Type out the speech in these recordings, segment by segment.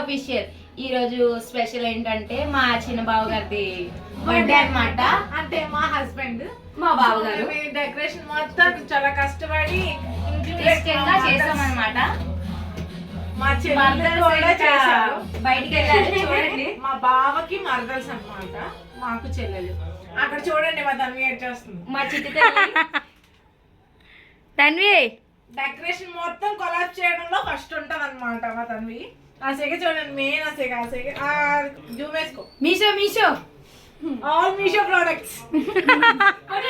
Official. ఈ రోజు special ఏంటంటే మా చిన్న బావ గారిది బర్త్డే అన్నమాట. అంటే మా హస్బెండ్ మా బావ గారు డెకరేషన్ మొత్తం చాలా కష్టపడి చేసామన్నమాట. మా చెల్లెలు కూడా చేశారు. బయటికి వెళ్ళాలి చూడండి. మా బావకి మరదల్స్ అన్నమాట, మాకు చెల్లెలు. అక్కడ చూడండి మా తన్వి ఏం చేస్తుంది. మా చిట్టి తల్లి తన్వి డెకరేషన్ మొత్తం కొలాబ్ చేయడంలో ఫస్ట్ ఉంటది అనమాట మా తన్వి. ఆ సెగ చూడండి, మెయిన్ ఆ సెగ జూమ్ వేసుకో. Meesho Meesho all Meesho products.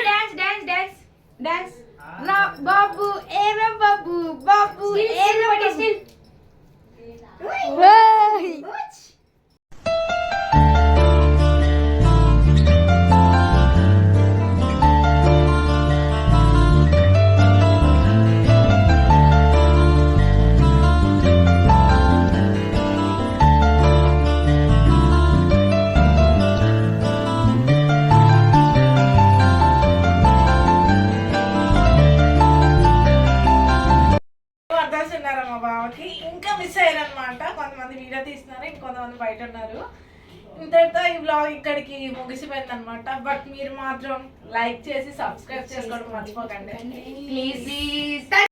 Dance dance dance dance రా బాబు ఏరా బాబు బాబు ఏరా బాబు. మరదల్స్ ఉన్నారు మా బావకి. ఇంకా మిస్ అయ్యారనమాట, కొంతమంది వీడియో తీస్తున్నారు, ఇంకొంతమంది బయట ఉన్నారు. ఇంతటితో ఈ బ్లాగ్ ఇక్కడికి ముగిసిపోయింది అనమాట. బట్ మీరు మాత్రం లైక్ చేసి సబ్స్క్రైబ్ చేసుకోవడం మర్చిపోకండి ప్లీజ్.